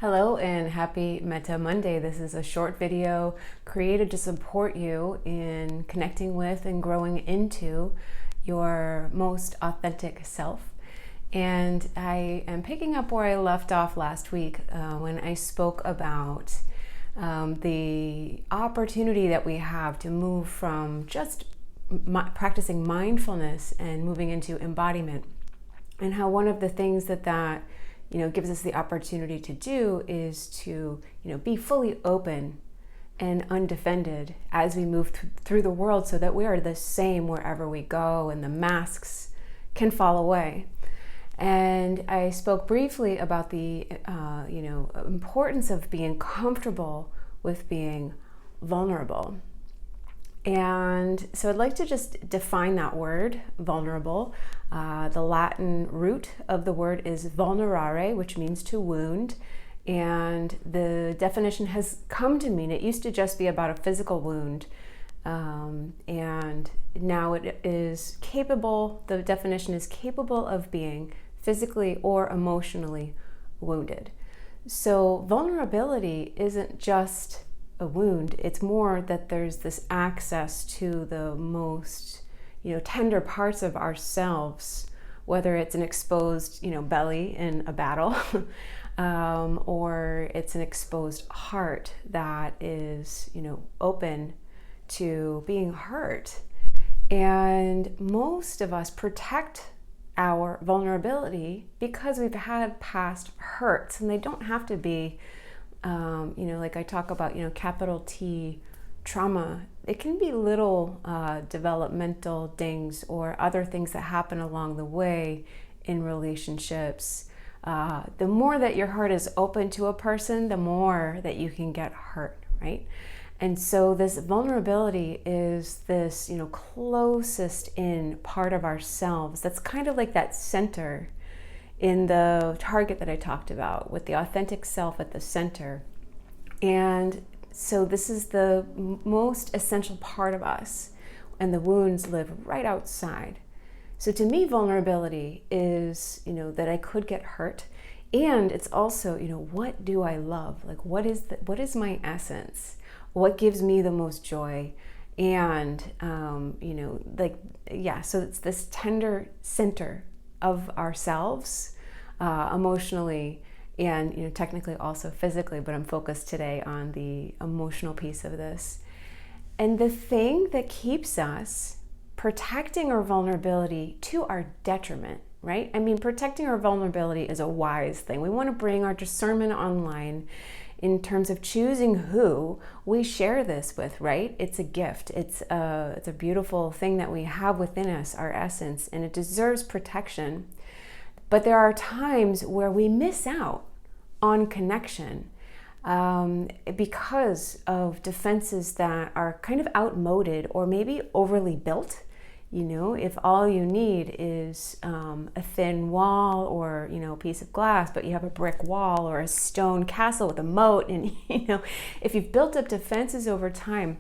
Hello and happy Metta Monday. This is a short video created to support you in connecting with and growing into your most authentic self. And I am picking up where I left off last week when I spoke about the opportunity that we have to move from just practicing mindfulness and moving into embodiment, and how one of the things that gives us the opportunity to do is to be fully open and undefended as we move through the world, so that we are the same wherever we go and the masks can fall away. And I spoke briefly about the importance of being comfortable with being vulnerable. And so I'd like to just define that word, vulnerable. The Latin root of the word is vulnerare, which means to wound. And the definition has come to mean, it used to just be about a physical wound. And now it is capable, the definition is capable of being physically or emotionally wounded. So vulnerability isn't just a wound, it's more that there's this access to the most tender parts of ourselves, whether it's an exposed belly in a battle or it's an exposed heart that is open to being hurt. And most of us protect our vulnerability because we've had past hurts, and they don't have to be like I talk about, capital T trauma. It can be little developmental dings or other things that happen along the way in relationships. The more that your heart is open to a person, the more that you can get hurt, right? And so this vulnerability is this, closest in part of ourselves. That's kind of like that center in the target that I talked about, with the authentic self at the center. And so this is the most essential part of us, and the wounds live right outside. So to me, vulnerability is, that I could get hurt, and it's also, what do I love? Like, what is my essence? What gives me the most joy? And, so it's this tender center of ourselves, emotionally and technically also physically, but I'm focused today on the emotional piece of this. And the thing that keeps us protecting our vulnerability to our detriment, right? I mean, protecting our vulnerability is a wise thing. We want to bring our discernment online in terms of choosing who we share this with, right? It's a gift. It's a beautiful thing that we have within us, our essence, and it deserves protection. But there are times where we miss out on connection because of defenses that are kind of outmoded or maybe overly built. If all you need is a thin wall or a piece of glass, but you have a brick wall or a stone castle with a moat, and if you've built up defenses over time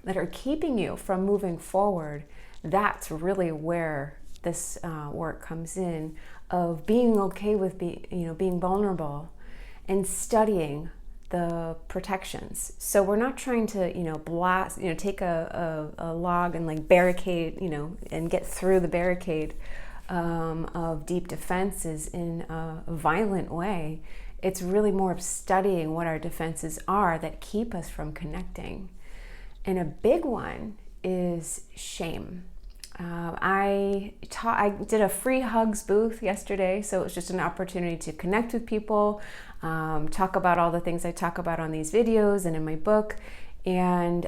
that are keeping you from moving forward, that's really where this work comes in, of being okay with being vulnerable and studying the protections. So we're not trying to blast, take a log and barricade, and get through the barricade of deep defenses in a violent way. It's really more of studying what our defenses are that keep us from connecting. And a big one is shame. I did a free hugs booth yesterday, so it was just an opportunity to connect with people, talk about all the things I talk about on these videos and in my book, and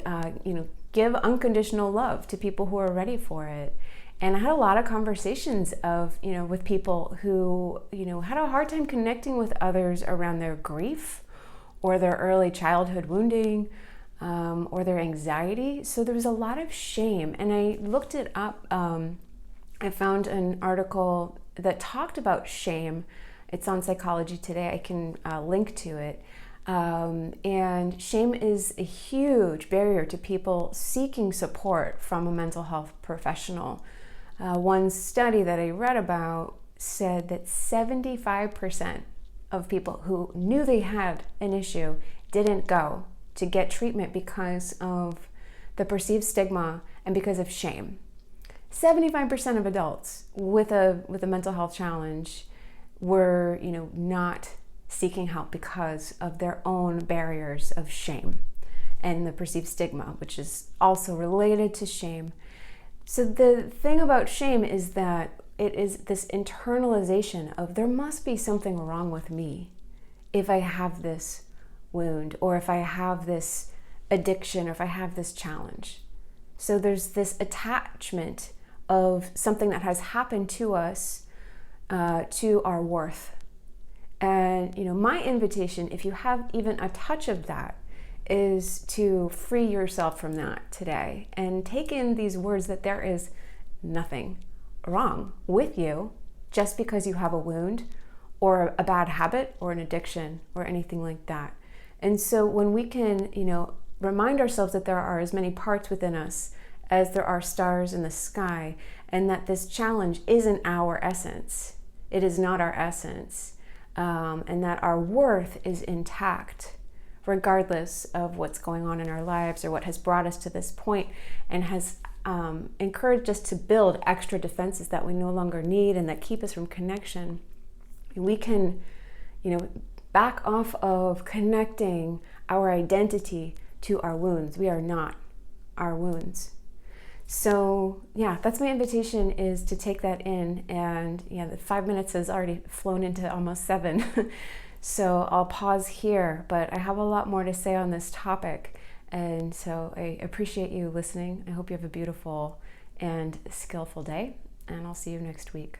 give unconditional love to people who are ready for it. And I had a lot of conversations with people who had a hard time connecting with others around their grief or their early childhood wounding, or their anxiety. So there was a lot of shame, and I looked it up. I found an article that talked about shame. It's on Psychology Today. I can link to it. And shame is a huge barrier to people seeking support from a mental health professional. One study that I read about said that 75% of people who knew they had an issue didn't go to get treatment because of the perceived stigma and because of shame. 75% of adults with a mental health challenge were, not seeking help because of their own barriers of shame and the perceived stigma, which is also related to shame. So the thing about shame is that it is this internalization of there must be something wrong with me if I have this wound, or if I have this addiction, or if I have this challenge. So there's this attachment of something that has happened to us to our worth. And my invitation, if you have even a touch of that, is to free yourself from that today and take in these words that there is nothing wrong with you just because you have a wound or a bad habit or an addiction or anything like that. And so when we can, remind ourselves that there are as many parts within us as there are stars in the sky, and that this challenge isn't our essence, it is not our essence, and that our worth is intact regardless of what's going on in our lives or what has brought us to this point and has encouraged us to build extra defenses that we no longer need and that keep us from connection. We can, back off of connecting our identity to our wounds. We are not our wounds. So that's my invitation, is to take that in. And the 5 minutes has already flown into almost 7. So I'll pause here, but I have a lot more to say on this topic. And so I appreciate you listening. I hope you have a beautiful and skillful day, and I'll see you next week.